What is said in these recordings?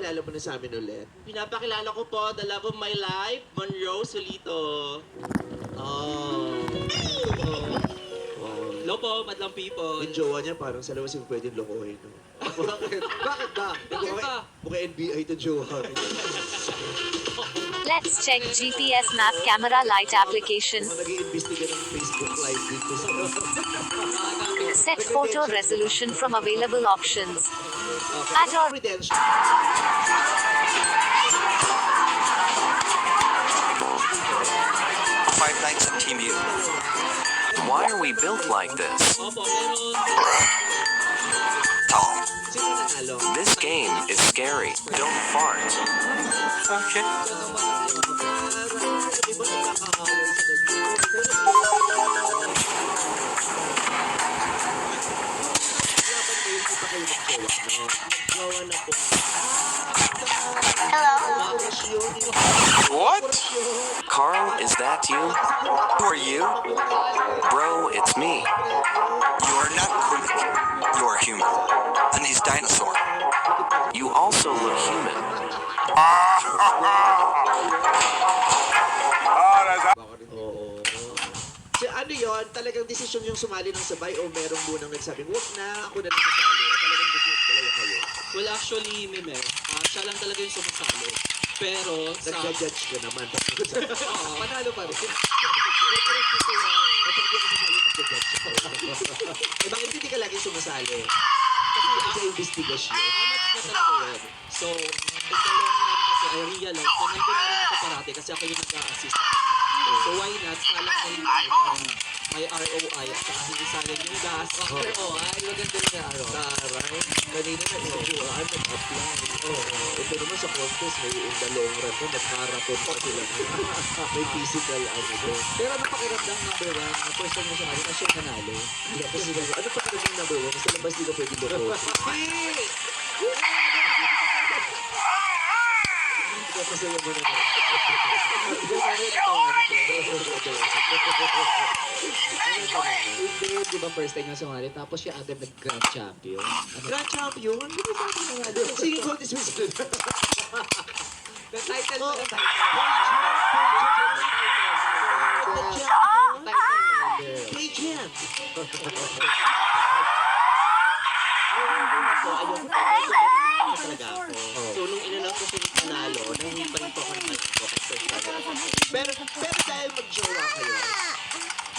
Pakilala mo na sa amin ulit. Pinapakilala ko po, the love of my life, Monroe Solito. Oh. Hello po, madlang people. Yung jowa niya parang sa labas yung pwedeng lokohin. No? Bakit? Bakit ba? Bakit ba? Mukhang NBI to jowa. Let's check GPS map camera light application. Mga nag-iimbestiga ng Facebook Live dito sa... Set photo resolution from available options. Add or Credential. Five Nights at Timu. Why are we built like this? Opo, meron. Tall. Sino nanalo? This game is scary. Don't fart. Okay. Di ba nagkakahawal sa Nagjowa na po. Bakasyon. What? Carl, is that you? Who are you? Bro, it's me. You are not Kulik. You are human. And he's dinosaur. You also look human. Oo. So ano yon? Talagang desisyon yung sumali ng sabay o merong munang nagsabing, wag na, ako na lang sasali. O talagang gusto yung dalawa kayo. Well, actually, Mime, siya lang talaga yung sumasali. Pero, sa... Nagja-judge ka naman. Panalo pa rin. Kapag di ako sasali, nagja-judge ako. Eh bakit hindi ka lagi sumasali? Kasi sa investigasyon. Amat na talaga yun. So, in the long run kasi, I realize na nandun na rin ako parati kasi ako yung nag-a-assist sa kanya. So, why not? Salang na rin may ROI at saka hindi sayang yung gas. ROI, maganda yung Taray, kanina na inubuhaan, nag-apply. Ito naman sa contest, may in the long run na nag-marathon pa sila. May physical ano doon. Pero ano pakiramdam number one, na first time mo siya na siya nanalo? Kasi ano pa talagang number one? Sa labas di ka pwede loko. Kasi mo na naman. Hindi, di ba first time nga sumali, tapos siya agad nag-grand champion. Ano? Grand champion? Hindi mo sabi na nga doon. Sige, gold is Switzerland. The title Oh. the title. Pageant. talaga ako. So, nung inanap ko siya panalo, nangingin pa rin po ako ng manalo. Pero dahil mag-jowa kayo,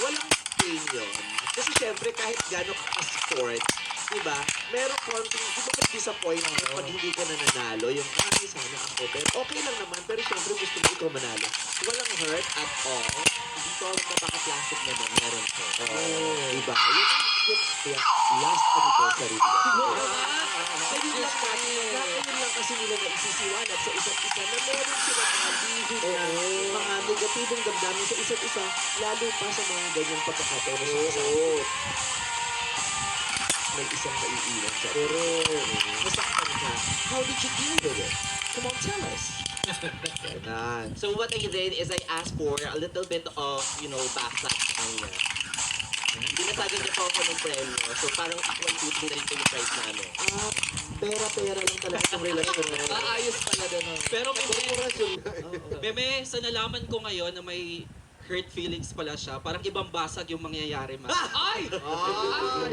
walang pain yun. Kasi syempre, kahit gano'n ka-sport, diba, meron konting, di ba mag-disappoint pag hindi ka nananalo, yung, sana ako, pero okay lang naman, pero syempre gusto mo ikaw manalo. Walang hurt at all. Hindi ko ako kapaka-plastic naman, meron ko. Diba? Yun, kaya last anniversary nila. Ayun lang kasi nila na isisiwalat sa isa't isa na meron sila mga bihis na mga negatibong damdamin sa isa't isa, lalo pa sa mga ganyang pagkakataon na sumasama. May isang maiiwan siya. Pero, nasaktan ka. How did you deal with it? Come on, tell us. Ganon. So, what I did is I asked for a little bit of, backlash sa kanya. Binatagan niya po ako ng premyo. So, parang equal footing na rin po yung price namin. Pera-pera lang talaga yung relasyon na yun. Ayos pala doon. Pero, Korporasyon na. Meme, sa nalaman ko ngayon na may hurt feelings pala siya, parang ibang basag yung mangyayari, ma. Ay!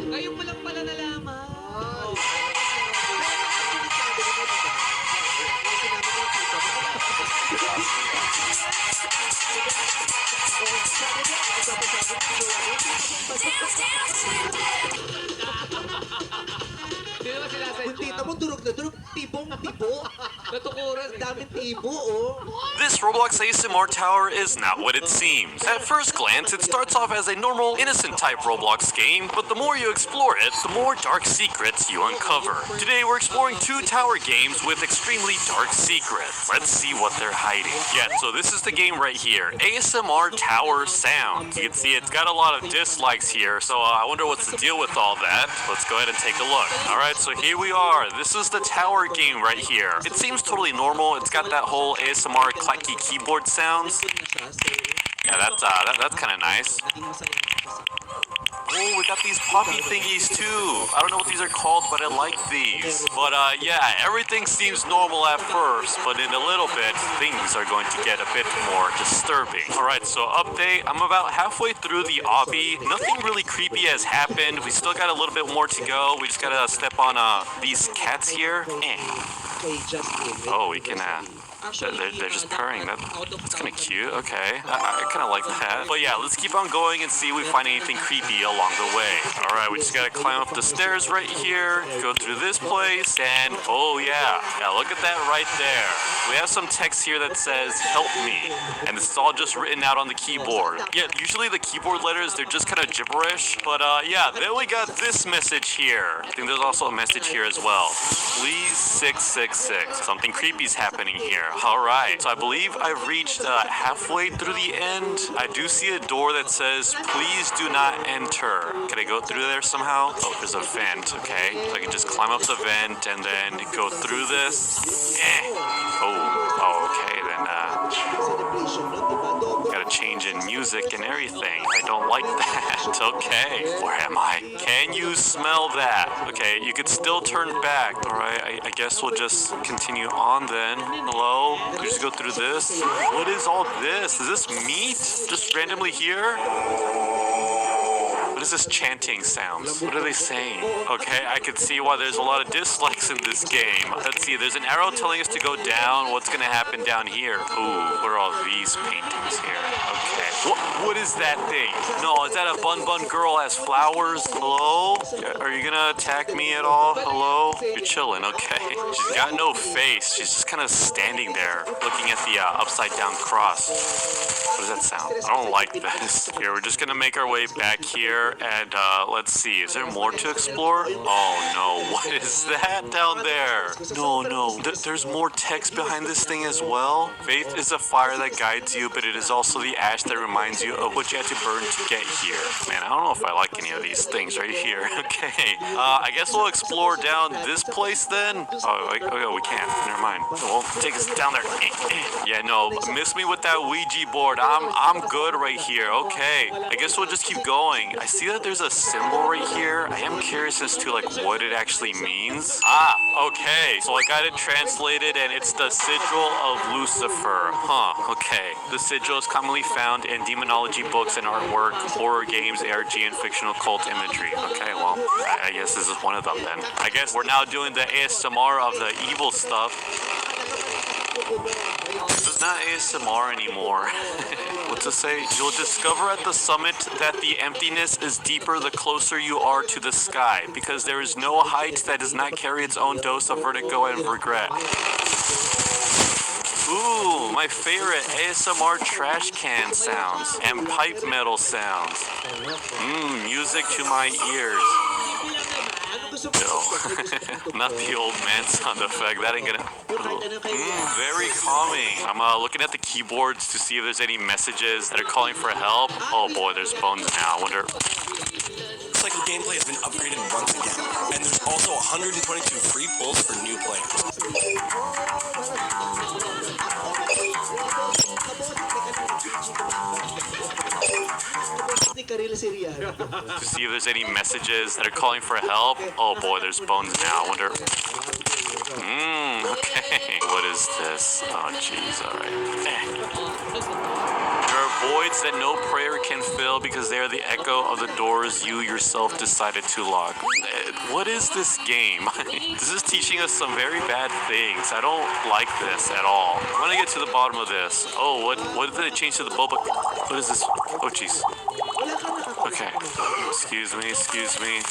Ngayon mo lang pala nalaman. Hindi naman sinasadya. Kung tita mo, durog na durog. Tibong tibo. Natukuran. Daming tibo, oh. This Roblox ASMR tower is not what it seems. At first glance, it starts off as a normal, innocent type Roblox game, but the more you explore it, the more dark secrets you uncover. Today, we're exploring two tower games with extremely dark secrets. Let's see what they're hiding. Yeah, so this is the game right here, ASMR Tower Sounds. You can see it's got a lot of dislikes here, so I wonder what's the deal with all that. Let's go ahead and take a look. Alright, so here we are. This is the tower game right here. It seems totally normal. It's got that whole ASMR clacky keyboard sounds. Good na siya. So, Yeah, that's kind of nice. naging masaya na siya sa Oh, we got these poppy thingies too. I don't know what these are called, but I like these. But yeah, everything seems normal at first, but in a little bit, things are going to get a bit more disturbing. Alright, so update. I'm about halfway through the obby. Nothing really creepy has happened. We still got a little bit more to go. We just gotta step on these cats here. Kay Justin. Oh, we can they're just purring. That's kind of cute. Okay, I kind of like that. But yeah, let's keep on going and see if we find anything creepy along the way. All right, we just gotta climb up the stairs right here, go through this place, and oh yeah, look at that right there. We have some text here that says "Help me," and this is all just written out on the keyboard. Yeah, usually the keyboard letters they're just kind of gibberish, but yeah, then we got this message here. I think there's also a message here as well. Please 666. Something creepy's happening here. Alright, so I believe I've reached halfway through the end. I do see a door that says, please do not enter. Can I go through there somehow? Oh, there's a vent, okay. So I can just climb up the vent and then go through this. Oh, okay, then gotta change in music and everything. I don't like that. Okay, where am I? Can you smell that? Okay, you could still turn back. Alright, I guess we'll just continue on then. Hello? We just go through this? What is all this? Is this meat? Just randomly here? What is this chanting sounds? What are they saying? Okay, I can see why there's a lot of dislikes in this game. Let's see, there's an arrow telling us to go down. What's gonna happen down here? Ooh, what are all these paintings here? Okay. What is that thing? No, is that a bun girl has flowers? Hello? Are you gonna attack me at all? Hello? You're chilling, okay. She's got no face. She's just kind of standing there looking at the upside down cross. What does that sound? I don't like this. Here, we're just gonna make our way back here and let's see. Is there more to explore? Oh no, what is that down there? No. There's more text behind this thing as well. Faith is a fire that guides you, but it is also the ash that reminds you of what you had to burn to get here. Man, I don't know if I like any of these things right here. Okay, I guess we'll explore down this place then. Oh, we can't. Never mind. Well, take us down there. Yeah, no, miss me with that Ouija board. I'm good right here. Okay, I guess we'll just keep going. I see that there's a symbol right here. I am curious as to like what it actually means. Okay, so I got it translated and it's the sigil of Lucifer. Okay. The sigil is commonly found in demonology books and artwork, horror games, ARG, and fictional cult imagery. Okay, well, I guess this is one of them then. I guess we're now doing the ASMR of the evil stuff. This is not ASMR anymore. What's it say? You'll discover at the summit that the emptiness is deeper the closer you are to the sky, because there is no height that does not carry its own dose of vertigo and regret. Ooh, my favorite ASMR trash can sounds and pipe metal sounds. Music to my ears. No, not the old man sound effect. That ain't gonna. Very calming. I'm looking at the keyboards to see if there's any messages that are calling for help. Oh boy, there's bones now. I wonder. Looks like the gameplay has been upgraded once again, and there's also 122 free pulls for new players. To see if there's any messages that are calling for help. Oh boy, there's bones now. I wonder. Okay. What is this? Oh jeez, alright. There are voids that no prayer can fill because they are the echo of the doors you yourself decided to lock. What is this game? This is teaching us some very bad things. I don't like this at all. I want to get to the bottom of this. Oh, what did it change to the boba? What is this? Oh jeez. Okay. Excuse me.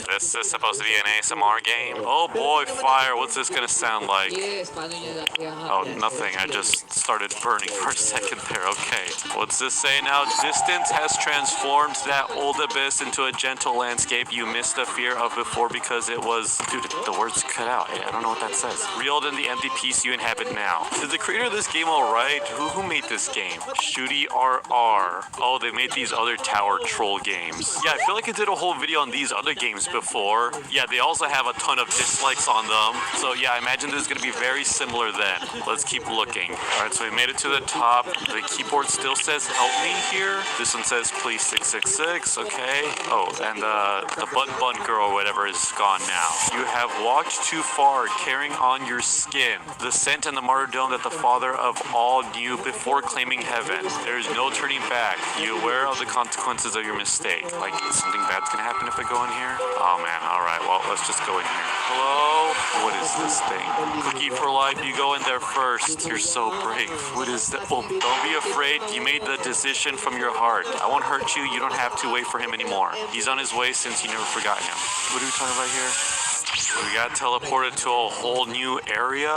This is supposed to be an ASMR game. Oh boy, fire. What's this gonna sound like? Oh, nothing. I just started burning for a second there. Okay. What's this say now? Distance has transformed that old abyss into a gentle landscape you missed the fear of before because it was... Dude, the words cut out. I don't know what that says. Reeled in the empty piece you inhabit now. Is the creator of this game alright? Who made this game? Shooty RR. Oh, they made these other tower troll games. Yeah, I feel like I did a whole video on these other games games before. Yeah, they also have a ton of dislikes on them. So yeah, I imagine this is going to be very similar then. Let's keep looking. All right, so we made it to the top. The keyboard still says help me here. This one says please 666. Okay. Oh, and the bun girl or whatever is gone now. You have walked too far carrying on your skin the scent and the martyrdom that the Father of all knew before claiming heaven. There is no turning back. You aware of the consequences of your mistake. Like, something bad's gonna happen if I go in here? Oh man, alright, well, let's just go in here. Hello? What is this thing? Cookie for life, you go in there first. You're so brave. What is that? Oh, don't be afraid. You made the decision from your heart. I won't hurt you. You don't have to wait for him anymore. He's on his way since you never forgot him. What are we talking about here? We got teleported to a whole new area.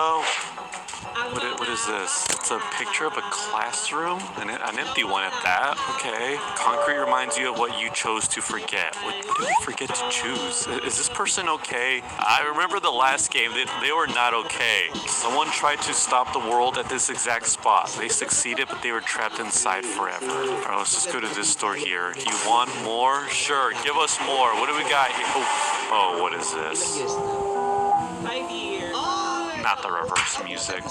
What is this? It's a picture of a classroom, an empty one at that. Okay. Concrete reminds you of what you chose to forget. What did we forget to choose? Is this person okay? I remember the last game. They were not okay. Someone tried to stop the world at this exact spot. They succeeded, but they were trapped inside forever. All right, let's just go to this store here. You want more? Sure, give us more. What do we got here? Oh, what is this? Hi, dear. Not the reverse music.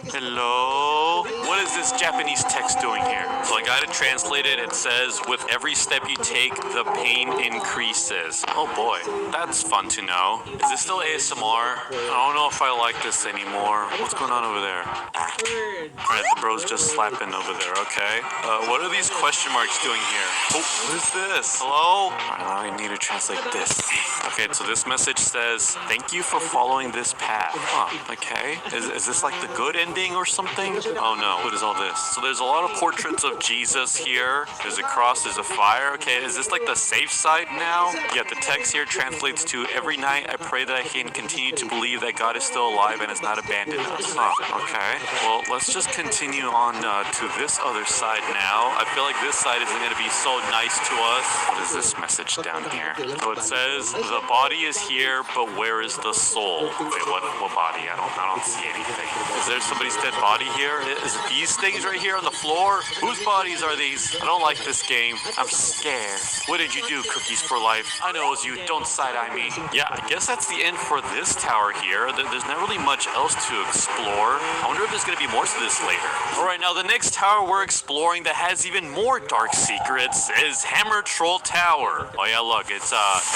Hello? What is this Japanese text doing here? So I got it translated. It says, with every step you take, the pain increases. Oh boy, that's fun to know. Is this still ASMR? I don't know if I like this anymore. What's going on over there? Alright, the bro's just slapping over there, okay. What are these question marks doing here? Oh, what is this? Hello? Alright, now I need to translate this. Okay, so this message says, thank you for following this path. Huh, okay. Is this like the good ending or something? Oh no, what is all this? So there's a lot of portraits of Jesus here. There's a cross, there's a fire. Okay, is this like the safe side now? Yeah, the text here translates to, every night I pray that I can continue to believe that God is still alive and has not abandoned us. Huh, okay. Well, let's just continue on to this other side now. I feel like this side isn't going to be so nice to us. What is this message down here? So it says, the body is here, but where is the soul? Wait, what body? I don't see anything. Is there somebody's dead body here? Is it these things right here on the floor? Whose bodies are these? I don't like this game. I'm scared. What did you do, Cookies for Life? I know it was you. Don't side-eye me. Yeah, I guess that's the end for this tower here. There's not really much else to explore. I wonder if there's going to be more to this later. Alright, now the next tower we're exploring that has even more dark secrets is Hammer Troll Tower. Oh yeah, look, it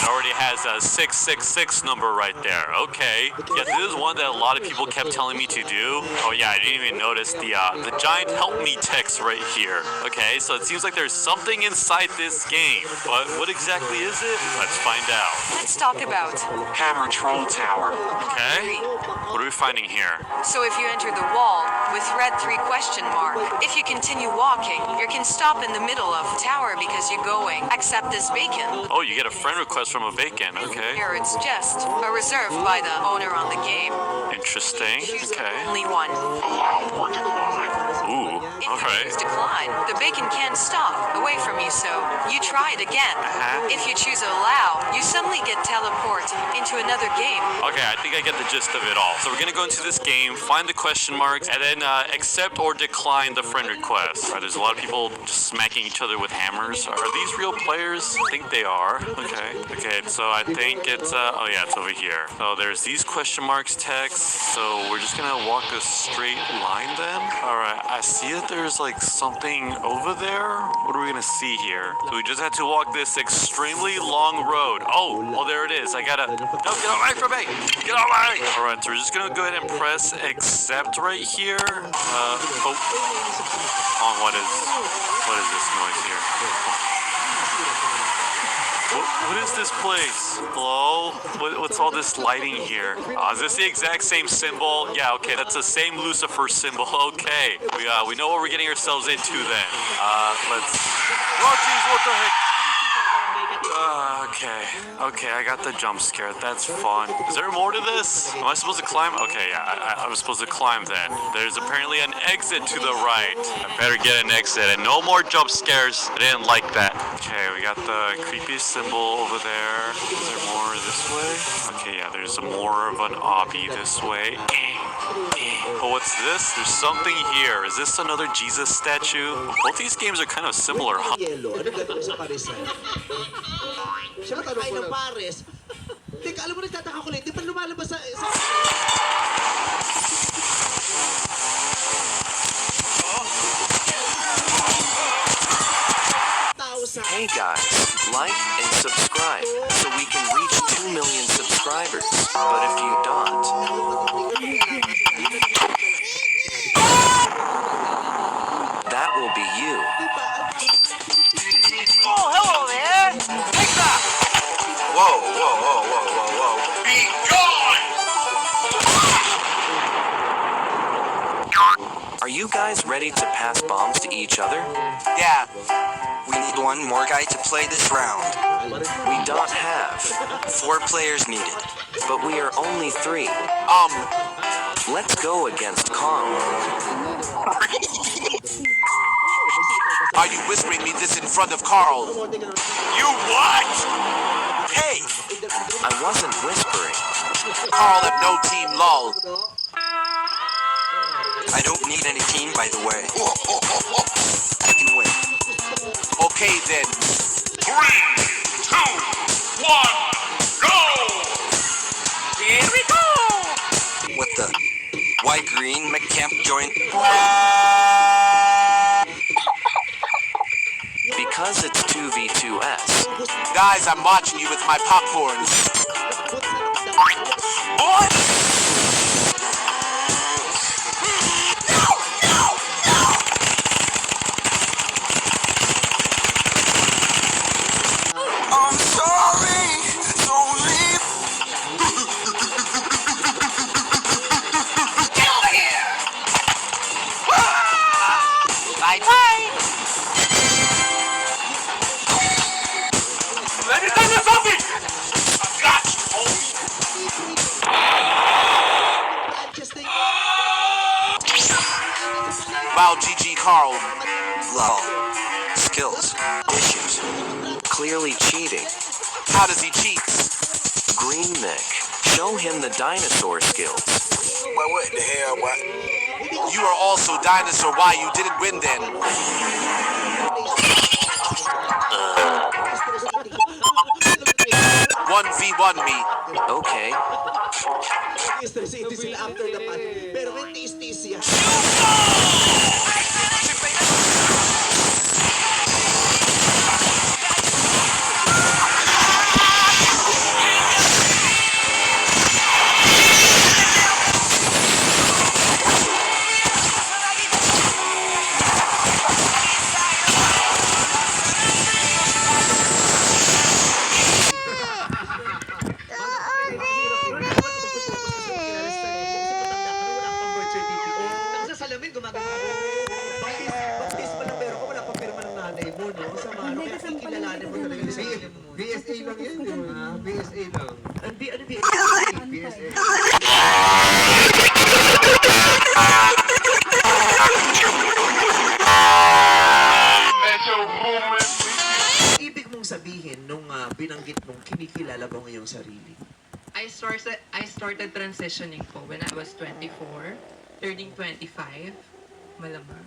already has a 666 number right there. Okay. Yeah, this is one that a lot of people kept telling me to do. Oh yeah, I didn't even notice the giant help me text right here. Okay, so it seems like there's something inside this game. But what exactly is it? Let's find out. Let's talk about Hammer Troll Tower. Okay. What are we finding here? So if you enter the wall with red 3 question mark, if you continue walking, you can stop in the middle of the tower because you're going. Accept this bacon. Oh, you get a friend request from a vacant. Okay. Here it's just a reserve by the owner on the game. Interesting. Okay. Only one. Ooh. If All you right. choose decline, the bacon can't stop away from you, so you try it again. If you choose allow, you suddenly get teleport into another game. Okay, I think I get the gist of it all. So we're gonna go into this game, find the question marks, and then accept or decline the friend request. There's a lot of people just smacking each other with hammers. Are these real players? I think they are. Okay. Okay, so I think it's oh yeah, it's over here. So there's these question marks text. So we're just gonna walk a straight line then. All right, I see that there's like something over there. What are we gonna see here? So we just had to walk this extremely long road. Oh, there it is. I gotta, no, get away from me. Get away. All right, so we're just gonna go ahead and press accept right here. Oh, what is this noise here? What is this place? Hello? What's all this lighting here? Is this the exact same symbol? Yeah, okay, that's the same Lucifer symbol. Okay, we know what we're getting ourselves into then. Let's. Oh, jeez, what the heck? Okay, I got the jump scare. That's fun. Is there more to this? Am I supposed to climb? Okay, yeah, I was supposed to climb then. There's apparently an exit to the right. I better get an exit and no more jump scares. I didn't like that. Okay, we got the creepy symbol over there. Is there more this way? Okay, yeah, there's more of an obby this way. Oh, what's this? There's something here. Is this another Jesus statue? Both these games are kind of similar, huh? Yellow. Ano gagawin sa parisan? Siya makain ng pares. Teka, alam mo, nagtataka ko lang, di ba lumalabas sa... Thousand. Hey guys, like and subscribe so we can reach 2 million subscribers. But if you don't, that will be you. Oh, hello there! Pizza! Whoa, whoa, whoa, whoa, whoa, whoa. Be gone! Are you guys ready to pass bombs to each other? Yeah. We need one more guy to play this round. We don't have, 4 players needed. but we are only 3. Let's go against Kong. Are you whispering me this in front of Carl? You what? Hey! I wasn't whispering. Carl have no team, lol. I don't need any team, by the way. I can win. Okay then. 3, 2, 1, go! Here we go! What the? Why Green McCamp joined? Because it's 2v2s. Guys, I'm watching you with my popcorn. I'm sorry! Don't leave! Get over here! Bye-bye! Let me tell you something! Got you, homie! Wow, GG Carl. Lol. Skills. Issues. Clearly cheating. How does he cheat? Green Mick, show him the dinosaur skills. Well, what the hell, what? You are also dinosaur. Why you didn't win then? 1v1 me. Okay, Stress-ito sila after the pan. Pero may tis-tis siya. Sa salamin, gumagano. Baptis pa lang pero kung wala pang pirma ng nanay mo, no? Sa mano, kaya kikilalanin mo talaga yung sarili mo. BSA lang yan, di ba? BSA lang. Ano BSA? BSA. Ibig mong sabihin nung binanggit mong kinikilala mo ngayong sarili? I started transitioning po when I was 24, turning 25. Malamang.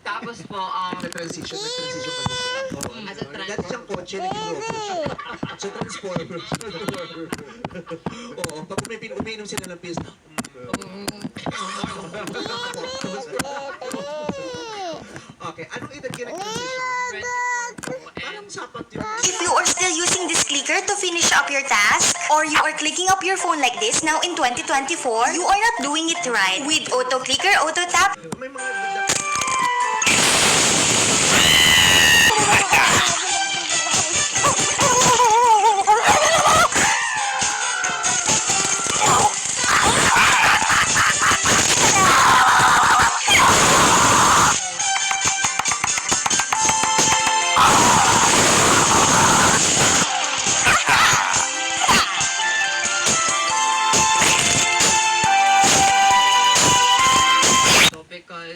Tapos po, Nag-transition ka siya. Oo. As a trans- Dati siyang kotse, naging robot siya. So, transformer siya. Oo, pag umiinom sila ng pills, okay, anong edad ka nag-transition? 24 po. Parang sapat yun. If you are still using this clicker to finish up your task, or you are clicking up your phone like this now in 2024, you are not doing it right. With Auto Clicker, Auto Tap, May mga because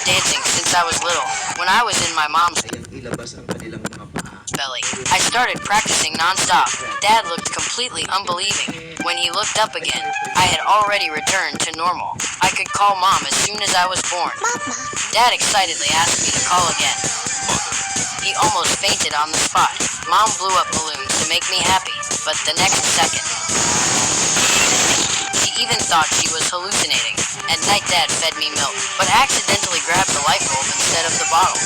dancing since I was little, when I was in my mom's Ayang ilabas ang kanilang mga paa. belly. I started practicing nonstop. Dad looked completely unbelieving. When he looked up again, I had already returned to normal. I could call Mom as soon as I was born. Dad excitedly asked me to call again. He almost fainted on the spot. Mom blew up balloons to make me happy, but the next second, she even thought she was hallucinating. At night, Dad fed me milk, but accidentally grabbed the light bulb instead of the bottle.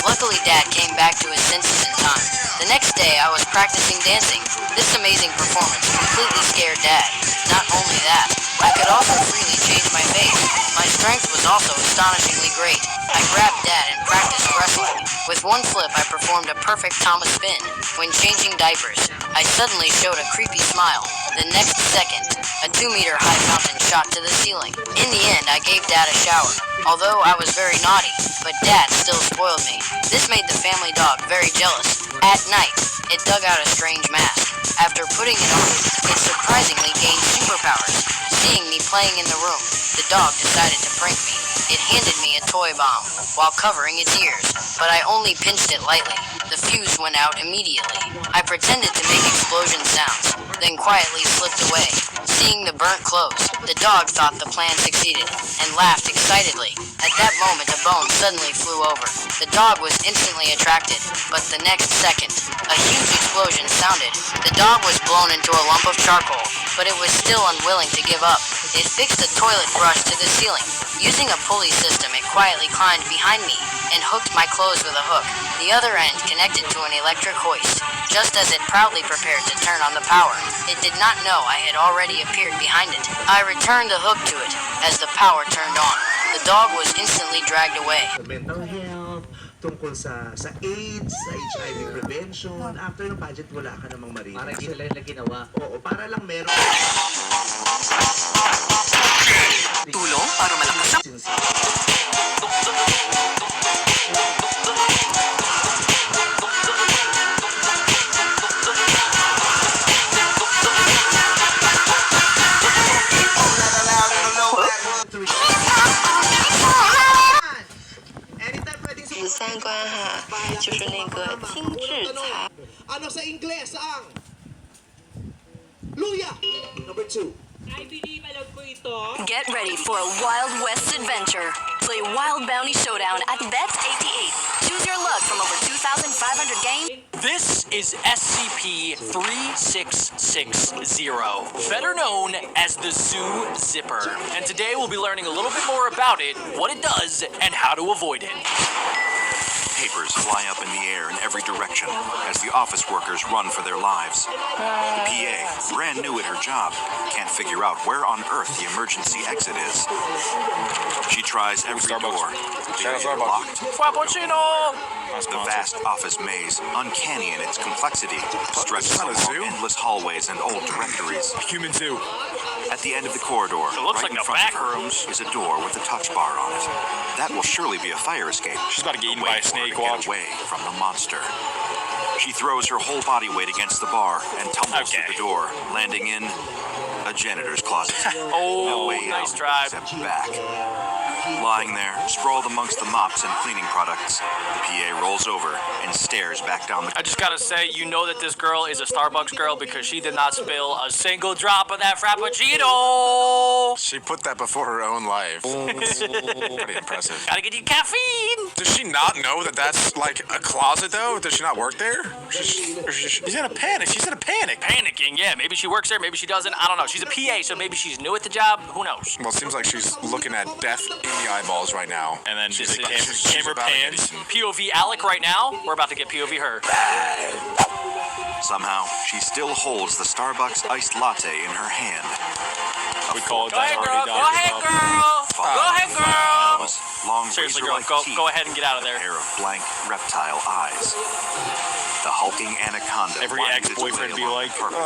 Luckily, Dad came back to his senses in time. The next day, I was practicing dancing. This amazing performance completely scared Dad. Not only that, I could also freely change my face. My strength was also astonishingly great. I grabbed Dad and practiced wrestling. With one flip, I performed a perfect Thomas spin. When changing diapers, I suddenly showed a creepy smile. The next second, a 2-meter high fountain shot to the ceiling. In the end, I gave Dad a shower. Although I was very naughty, but Dad still spoiled me. This made the family dog very jealous. At night, it dug out a strange mask. After putting it on, it surprisingly gained superpowers. Seeing me playing in the room, the dog decided to prank me. It handed me a toy bomb while covering its ears, but I only pinched it lightly. The fuse went out immediately. I pretended to make explosion sounds, then quietly slipped away. Seeing the burnt clothes, the dog thought the plan succeeded and laughed excitedly. At that moment, a bone suddenly flew over. The dog was instantly attracted, but the next second, a huge explosion sounded. The dog was blown into a lump of charcoal, but it was still unwilling to give up. It fixed a toilet brush to the ceiling. Using a pulley system, it quietly climbed behind me and hooked my clothes with a hook. The other end connected to an electric hoist. Just as it proudly prepared to turn on the power, it did not know I had already appeared behind it. I returned the hook to it as the power turned on. The dog was instantly dragged away. Sa mental health, tungkol sa AIDS, sa HIV prevention. After ng budget, wala ka namang marinig. Parang hindi nila ginawa. Oo, para lang meron. Tulong para malakas ang... Anytime pwedeng 三观哈，就是那个精致才。 Ano sa Ingles ang Luya? Number 2. I believe alam ko ito. Get ready for a Wild West adventure. Play Wild Bounty Showdown at Bet88. Choose your luck from over 2,500 games. This is SCP-3660, better known as the Zoo Zipper. And today we'll be learning a little bit more about it, what it does, and how to avoid it. Papers fly up in the air in every direction as the office workers run for their lives. The PA, brand new at her job, can't figure out where on earth the emergency exit is. She tries every door. They're either locked. Frappuccino! The vast office maze, uncanny in its complexity, stretches along endless hallways and old directories. Human zoo. At the end of the corridor, looks right like in the front back of her, rooms. is a door with a touch bar on it. That will surely be a fire escape. She's about to get eaten way by a for her snake, to get watch. away from the monster. She throws her whole body weight against the bar and tumbles through the door, landing in a janitor's closet. Oh, No way nice out drive. except back. Lying there, sprawled amongst the mops and cleaning products, the PA rolls over and stares back down the... I just gotta say, you know that this girl is a Starbucks girl because she did not spill a single drop of that Frappuccino! She put that before her own life. Pretty impressive. Gotta get your caffeine! Does she not know that that's like a closet though? Does she not work there? She's in a panic. She's in a panic. Panicking, yeah. Maybe she works there, maybe she doesn't. I don't know. She's a PA, so maybe she's new at the job. Who knows? Well, it seems like she's looking at death in the eyeballs right now. And then she's this is she's camera about to get pans. eaten. POV Alec right now. We're about to get POV her. Somehow, she still holds the Starbucks iced latte in her hand. We call it Go ahead, girl. girl. Go ahead, girl. Go ahead, girl. Long Seriously, girl, razor-like teeth, go ahead and get out of there. a pair of blank reptile eyes. The hulking anaconda Every winds its ex-boyfriend way be along like, the carpet,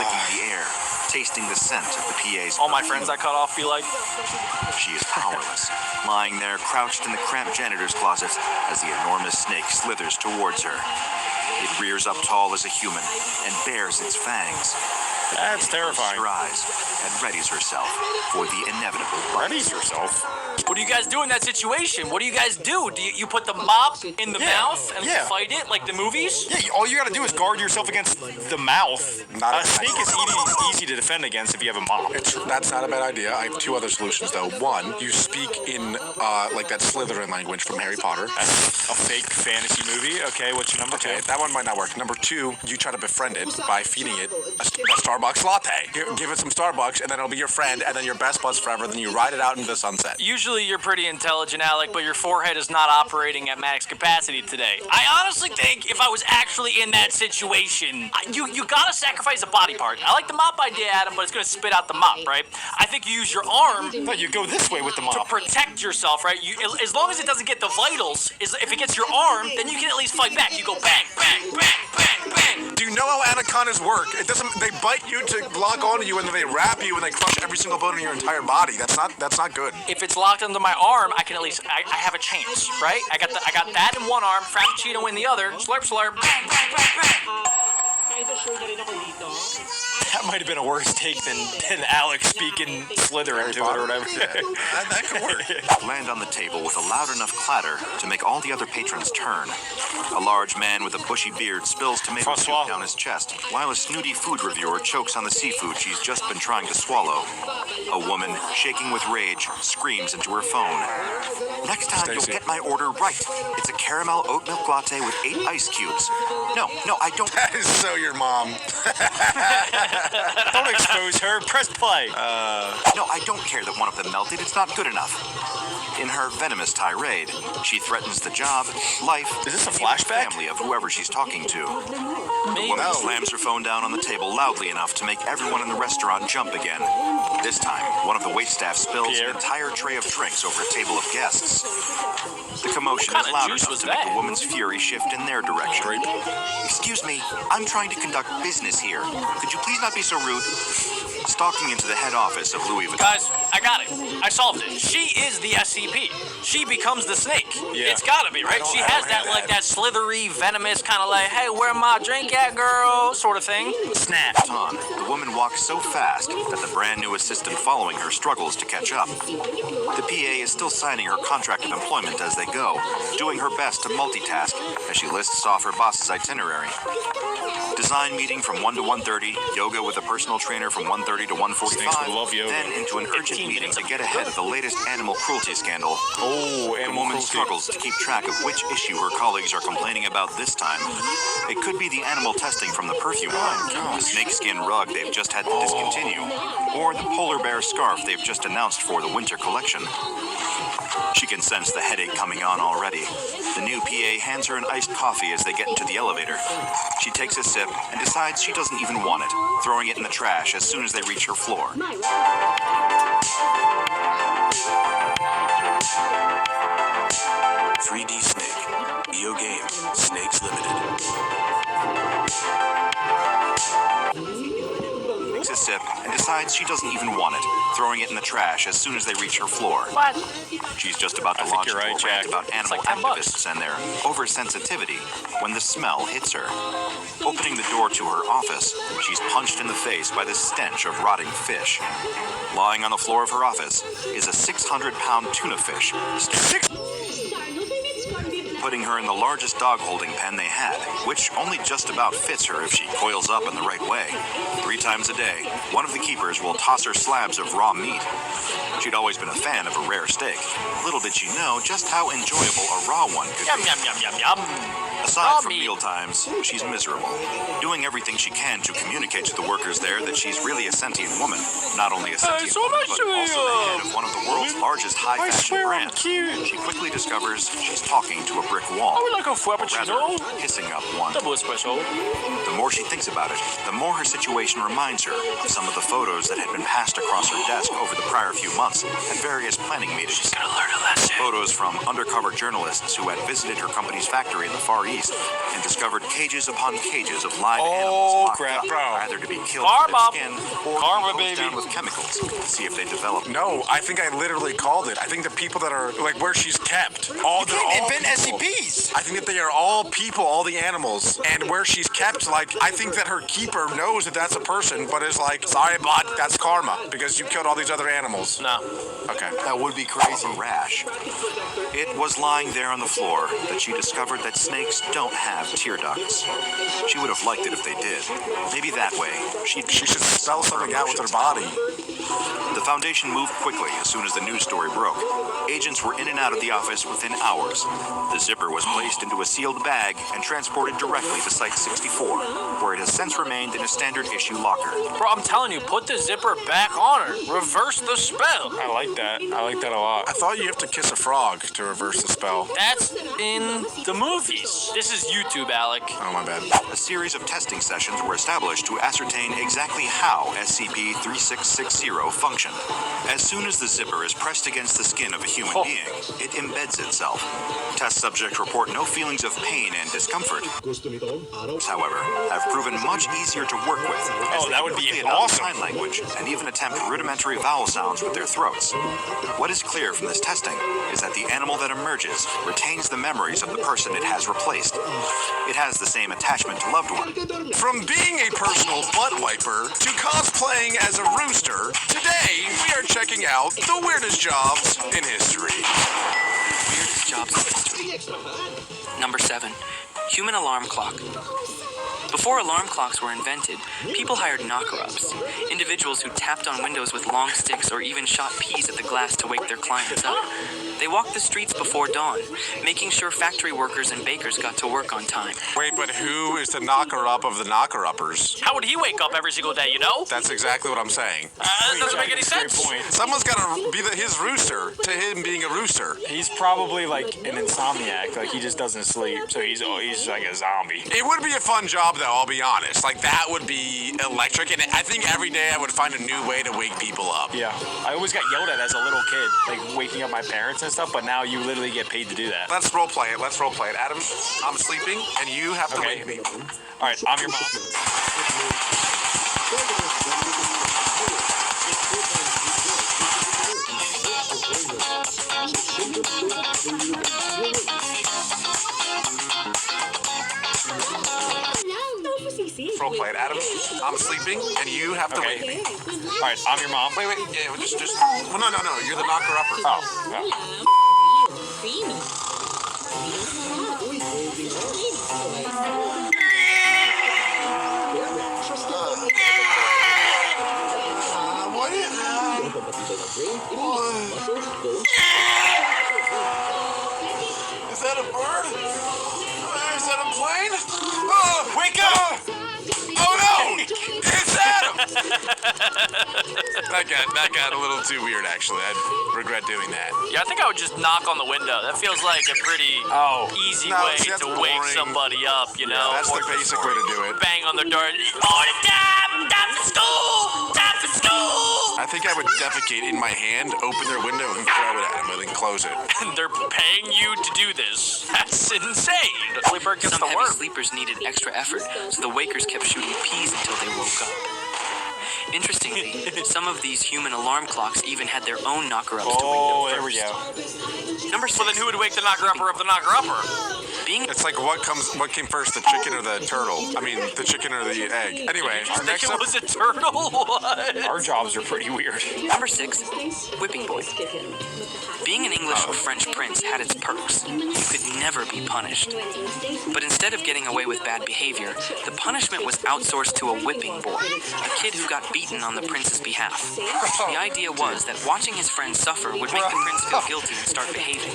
licking the air, tasting the scent of the PA's All my perfume. friends I cut off be like, She is powerless, lying there crouched in the cramped janitor's closet as the enormous snake slithers towards her. It rears up tall as a human and bares its fangs. That's It closes terrifying. her eyes and readies herself for the inevitable bite. Readies yourself. what What do you guys do in that situation? What do you guys do? Do you put the mop in the mouth and fight it like the movies? Yeah, all you gotta do is guard yourself against the mouth. A snake is easy to defend against if you have a mop. That's not a bad idea. I have two other solutions, though. One, you speak in, like that Slytherin language from Harry Potter. That's a fake fantasy movie. Okay, what's your number two? Okay, that one might not work. Number two, you try to befriend it by feeding it a Starbucks latte. Give it some Starbucks, and then it'll be your friend, and then your best buds forever. Then you ride it out into the sunset. Usually you're pretty intelligent, Alec, but your forehead is not operating at max capacity today. I honestly think if I was actually in that situation, you gotta sacrifice a body part. I like the mop idea, Adam, but it's gonna spit out the mop, right? I think you use your arm. No, you go this way with the mop. To protect yourself, right? As long as it doesn't get the vitals, if it gets your arm, then you can at least fight back. You go bang, bang, bang, bang, bang. Do you know how anacondas work? It doesn't. They bite you to lock onto you, and then they wrap you, and they crush every single bone in your entire body. That's not good. If it's locked under my arm, I can at least I have a chance, right? I got that in one arm, Frappuccino in the other. Slurp, slurp, bang, bang, bang, bang. That might have been a worse take than Alex speaking Slytherin to it or whatever. That could work. Land on the table with a loud enough clatter to make all the other patrons turn. A large man with a bushy beard spills tomato soup down his chest, while a snooty food reviewer chokes on the seafood she's just been trying to swallow. A woman, shaking with rage, screams into her phone. Next time you'll get my order right. It's a caramel oat milk latte with 8 ice cubes. No, I don't. That is so your mom. Don't expose her. Press play. No, I don't care that one of them melted. It's not good enough. In her venomous tirade, she threatens the job, life, is this a and flashback? Family of whoever she's talking to. The woman slams her phone down on the table loudly enough to make everyone in the restaurant jump again. This time, one of the waitstaff spills an entire tray of drinks over a table of guests. The commotion is loud enough to make the woman's fury shift in their direction. Excuse me, I'm trying to conduct business here. Could you please not be so rude? Stalking into the head office of Louis Vuitton. Guys, I got it. I solved it. She is the SCP. She becomes the snake. Yeah. It's gotta be, right? She has that slithery, venomous kind of like, hey, where my drink at, girl? Sort of thing. Snap. The woman walks so fast that the brand new assistant following her struggles to catch up. The PA is still signing her contract of employment as they go, doing her best to multitask as she lists off her boss's itinerary. Design meeting from 1 to 1:30, yoga with a personal trainer from 1:30 to 1:45, then into an urgent meeting to get ahead of the latest animal cruelty scandal. The woman struggles to keep track of which issue her colleagues are complaining about this time. It could be the animal testing from the perfume line, the snakeskin rug they've just had to discontinue, or the polar bear scarf they've just announced for the winter collection. She can sense the headache coming on already. The new PA hands her an iced coffee as they get into the elevator. She takes a sip and decides she doesn't even want it, throwing it in the trash as soon as they reach her floor. 3D Snake. EO Games. Snakes Limited. Takes a sip and decides she doesn't even want it, throwing it in the trash as soon as they reach her floor. What? She's just about to launch into a rant about animal activists and their oversensitivity when the smell hits her. Opening the door to her office, she's punched in the face by the stench of rotting fish. Lying on the floor of her office is a 600-pound tuna fish, putting her in the largest dog holding pen they had, which only just about fits her if she coils up in the right way. 3 times a day, one of the keepers will toss her slabs of raw meat. She'd always been a fan of a rare steak. Little did she know just how enjoyable a raw one could be. Yum, yum, yum, yum. Aside from meal times, she's miserable, doing everything she can to communicate to the workers there that she's really a sentient woman. Not only a sentient woman, but also the head of one of the world's largest high-fashion brands. She quickly discovers she's talking to a brick wall. I would like a frappuccino. Hissing up one. Double espresso. The more she thinks about it, the more her situation reminds her of some of the photos that had been passed across her desk over the prior few months at various planning meetings. She's gonna learn a lesson. Photos from undercover journalists who had visited her company's factory in the Far East and discovered cages upon cages of live animals locked up, either to be killed with their skin or to be hosed down with chemicals to see if they develop. No, I think I literally called it. I think the people that are like where she's kept, all invent SCPs. I think that they are all people, all the animals, and where she's kept. Like I think that her keeper knows that that's a person, but is like, sorry, bud, that's karma because you killed all these other animals. No, Yeah. Okay. That would be crazy. A rash. It was lying there on the floor that she discovered that snakes don't have tear ducts. She would have liked it if they did. Maybe that way She should spell something out with her body. The foundation moved quickly as soon as the news story broke. Agents were in and out of the office within hours. The zipper was placed into a sealed bag and transported directly to Site 64, where it has since remained in a standard issue locker. Bro, I'm telling you, put the zipper back on her. Reverse the spell. I like that. I like that a lot. I thought you have to kiss a frog to reverse the spell. That's in the movies. This is YouTube, Alec. Oh, my bad. A series of testing sessions were established to ascertain exactly how SCP-3660 functioned. As soon as the zipper is pressed against the skin of a human being, it embeds itself. Test subjects report no feelings of pain and discomfort, however, have proven much easier to work with. Oh, that would be They adopt awesome. sign language and even attempt rudimentary vowel sounds with their throats. What is clear from this testing is that the animal that emerges retains the memories of the person it has replaced. It has the same attachment to loved ones. From being a personal butt wiper to cosplaying as a rooster, today we are checking out the weirdest jobs in history. Weirdest jobs in history. Number 7. Human alarm clock. Before alarm clocks were invented, people hired knocker-ups, individuals who tapped on windows with long sticks or even shot peas at the glass to wake their clients up. They walked the streets before dawn, making sure factory workers and bakers got to work on time. Wait, but who is the knocker-up of the knocker-uppers? How would he wake up every single day, you know? That's exactly what I'm saying. That doesn't make any sense. Someone's got to be his rooster to him being a rooster. He's probably like an insomniac. Like he just doesn't sleep, so he's like a zombie. It would be a fun job, though, I'll be honest. Like, that would be electric, and I think every day I would find a new way to wake people up. Yeah, I always got yelled at as a little kid, like waking up my parents and stuff, but now you literally get paid to do that. Let's role play it. Let's role play it. Adam, I'm sleeping, and you have to wake me. All right, I'm your mom. Role play it. Adam, I'm sleeping, and you have to wake me. All right, I'm your mom. Wait, yeah, just. Well, no. You're the knocker-upper. Oh, yeah. Is that a bird? Is that a plane? Oh, wake up! Oh no! It's Adam! that got a little too weird, actually. I regret doing that. Yeah, I think I would just knock on the window. That feels like a pretty easy No, way see, that's to wake boring. somebody up, you know? That's the basic way to do it. Bang on their door. Oh, it's time! Time for school! Time for school! I think I would defecate in my hand, open their window, and throw it at them, and then close it. And they're paying you to do this. That's insane. Sleeper gets Some to heavy work. sleepers needed extra effort, so the wakers kept shooting peas until they woke up. Interestingly, some of these human alarm clocks even had their own knocker-ups to wake them first. There we go. Number 6. Well, then who would wake the knocker-upper of the knocker-upper? It's like what came first, the chicken or the turtle? I mean, the chicken or the egg. Anyway, our next It up. was a turtle? What? Our jobs are pretty weird. Number 6. Whipping boy. Being an English or French prince had its perks. You could never be punished. But instead of getting away with bad behavior, the punishment was outsourced to a whipping boy, a kid who got beaten on the prince's behalf. The idea was that watching his friends suffer would make the prince feel guilty and start behaving.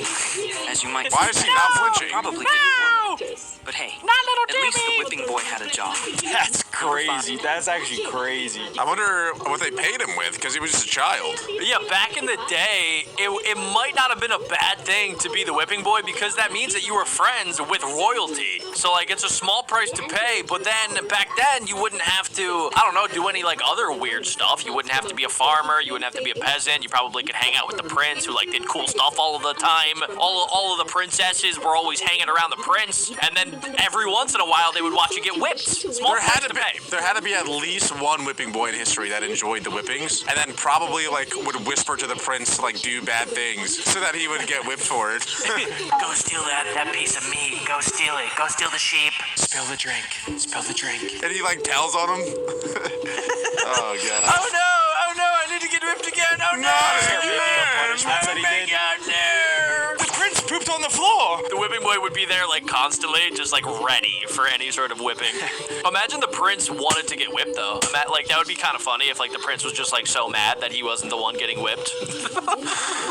As you might Why is he not flinching? probably didn't work. But hey, at least the whipping boy had a job. That's crazy. That's actually crazy. I wonder what they paid him with, because he was just a child. Yeah, back in the day, it might not have been a bad thing to be the whipping boy because that means that you were friends with royalty. So, like, it's a small price to pay, but then back then you wouldn't have to, I don't know, do any, like, other weird stuff. You wouldn't have to be a farmer. You wouldn't have to be a peasant. You probably could hang out with the prince who, like, did cool stuff all of the time. All of the princesses were always hanging around the prince, and then every once in a while they would watch you get whipped. Small price to pay. There had to be at least one whipping boy in history that enjoyed the whippings, and then probably like would whisper to the prince to like do bad things so that he would get whipped for it. Go steal that piece of meat. Go steal it. Go steal the sheep. Spill the drink. Spill the drink. And he like tells on him. Oh god. Oh no, I need to get whipped again. Oh no! Punishments that he did. The prince pooped on the floor. The whipping boy would be there like constantly, just like ready for any sort of whipping. Imagine the prince wanted to get whipped though. Like that would be kind of funny if like the prince was just like so mad that he wasn't the one getting whipped.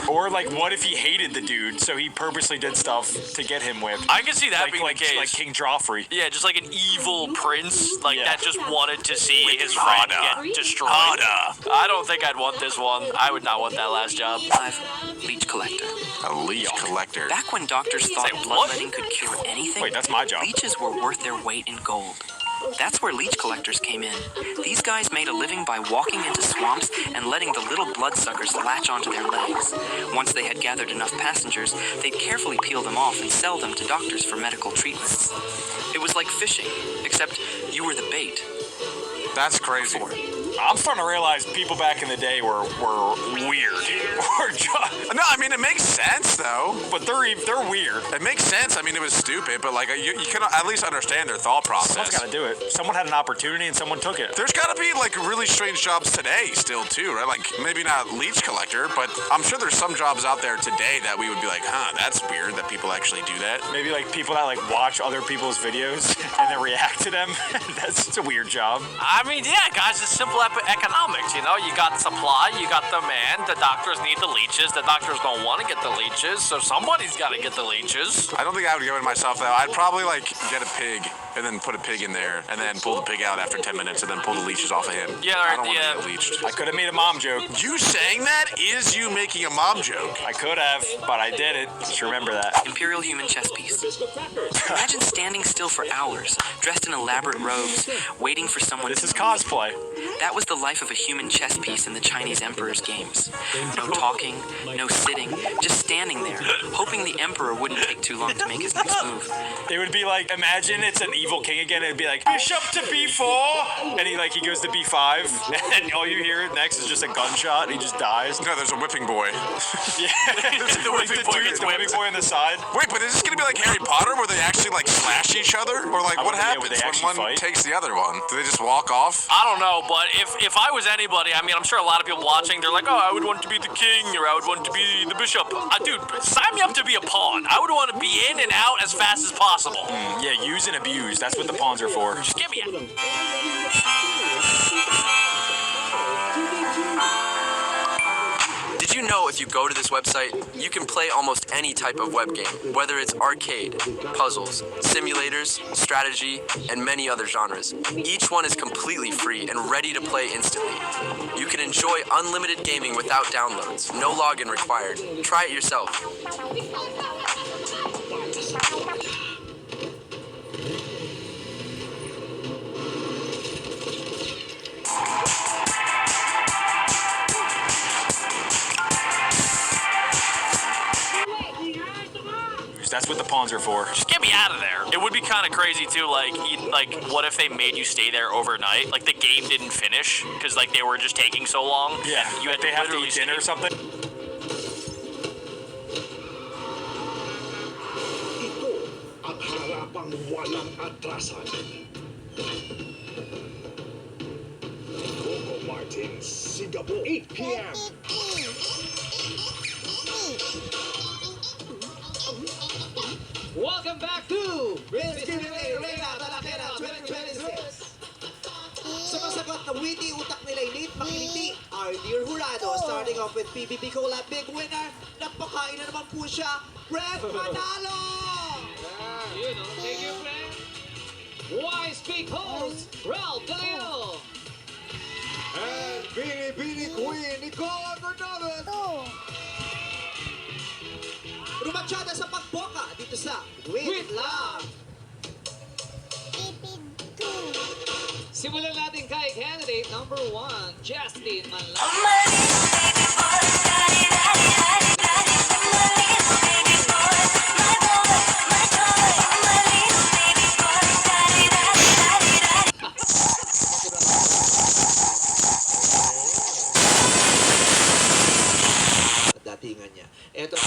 Or like, what if he hated the dude, so he purposely did stuff to get him whipped? I can see that being the case. Like King Joffrey. Yeah, just like an evil prince, like that just wanted to see his friend get destroyed. I don't think I'd want this one. I would not want that last job. 5. Leech collector. A leech collector. Back when doctors thought bloodletting could cure anything, Wait, that's my job. leeches were worth their weight in gold. That's where leech collectors came in. These guys made a living by walking into swamps and letting the little bloodsuckers latch onto their legs. Once they had gathered enough passengers, they'd carefully peel them off and sell them to doctors for medical treatments. It was like fishing, except you were the bait. That's crazy. I'm starting to realize people back in the day were weird. No, I mean, it makes sense, though. But they're weird. It makes sense. I mean, it was stupid, but, like, you can at least understand their thought process. Someone's got to do it. Someone had an opportunity and someone took it. There's got to be, like, really strange jobs today still, too, right? Like, maybe not leech collector, but I'm sure there's some jobs out there today that we would be like, huh, that's weird that people actually do that. Maybe, like, people that, like, watch other people's videos and then react to them. That's a weird job. I mean, yeah, guys, it's simple economics, you know? You got supply, you got demand, the doctors need the leeches, the doctors don't want to get the leeches, so somebody's got to get the leeches. I don't think I would go in myself, though. I'd probably, like, get a pig and then put a pig in there and then pull the pig out after 10 minutes and then pull the leeches off of him. Yeah, I don't want to get leeched. I could have made a mom joke. You saying that is you making a mom joke. I could have, but I didn't. Just remember that. Imperial human chess piece. Imagine standing still for hours, dressed in elaborate robes, waiting for someone This is cosplay. That was the life of a human chess piece in the Chinese Emperor's games. No talking, no sitting, just standing there, hoping the Emperor wouldn't take too long to make his next move. It would be like, imagine it's an evil king again. It'd be like, bishop to b4, and he goes to b5, and all you hear next is just a gunshot, and he just dies. No, there's a whipping boy. Yeah, the whipping boy on the side. Wait, but is this gonna be like Harry Potter, where they actually like slash each other, or like what happens when one takes the other one? Do they just walk off? I don't know, but if I was anybody, I mean, I'm sure a lot of people watching, they're like, oh, I would want to be the king, or I would want to be the bishop. Dude, sign me up to be a pawn. I would want to be in and out as fast as possible. Yeah, use and abuse. That's what the pawns are for. Just get me out. Did you know if you go to this website, you can play almost any type of web game, whether it's arcade, puzzles, simulators, strategy, and many other genres. Each one is completely free and ready to play instantly. You can enjoy unlimited gaming without downloads, no login required. Try it yourself. That's what the pawns are for. Just get me out of there. It would be kind of crazy too, like what if they made you stay there overnight? Like the game didn't finish because like they were just taking so long. Yeah, you had they have to eat dinner or something. Ang harapang walang atrasan. Coco Martin, Singapore, 8 p.m. Welcome back to Rescue Arena Talavera 2026. Sumasagot na witty utak nila Nate Makiliti, our dear Jurado, starting off with PBB Cola Big Winner. Napakain na naman po siya, Fred Manalo! You know, thank you, friend. Why speak host, Ralph Galeo. And Bini Queen, Nicola Bernabet. Rumatsyada sa pagboka dito sa With Love. Simulan natin kay candidate number 1, Justin Manla. Datingan niya. Ito.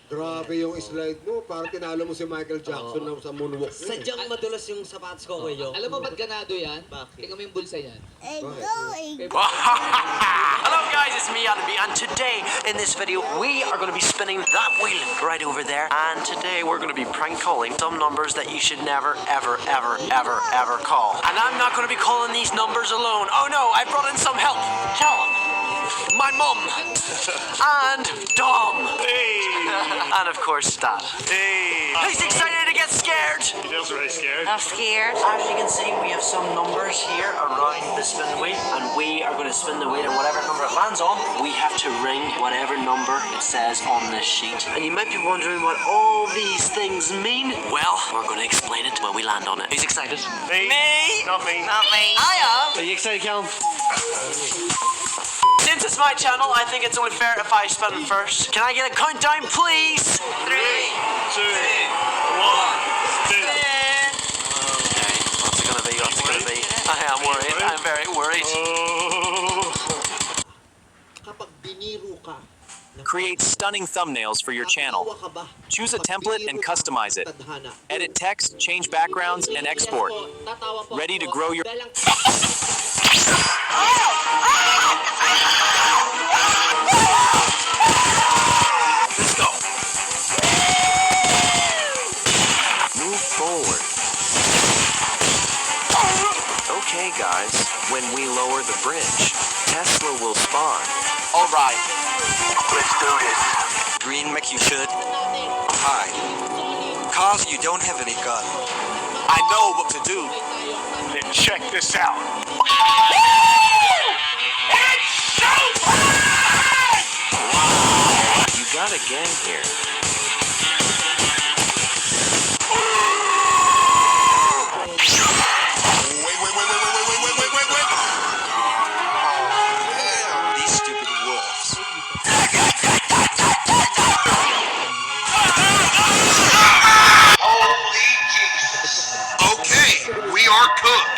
Grabe yung slide mo. Parang tinalo mo si Michael Jackson na sa moonwalk. Sadyang madulas yung sapatos ko, Kuya. Alam mo ba't ganado yan? Tingnan mo yung bulsa yan. Hello guys, it's me, Adam B, and today in this video we are going to be spinning that wheel right over there, and today we're going to be prank calling some numbers that you should never, ever, ever, ever, ever call. And I'm not going to be calling these numbers alone. Oh no, I brought in some help. Callum, my mum, and Dom, and of course Dad. He's excited to get scared. He feels very scared. I'm scared. As you can see, we have some numbers here around the spin wheel, and we are going to spin the wheel, and whatever number it lands on, we have to ring whatever number it says on this sheet. And you might be wondering what all these things mean. Well, we're going to explain it when we land on it. Who's excited? Me? Not me. Not me. I am. Are you excited, Callum? Since it's my channel, I think it's only fair if I spin it first. Can I get a countdown, please? 3, 2, 1, spin. Okay, what's it gonna be? What's it gonna be? I am worried. I'm very worried. Kapag biniro ka, Create stunning thumbnails for your channel. Choose a template and customize it. Edit text, change backgrounds, and export. Ready to grow your... Let's go. Move forward. Okay, guys, when we lower the bridge, Tesla will spawn. All right, let's do this. Green Mech, you should. Hi. Cause you don't have any gun. I know what to do. Then check this out. You got a gang here. These stupid wolves. Holy Jesus. Okay, we are cooked.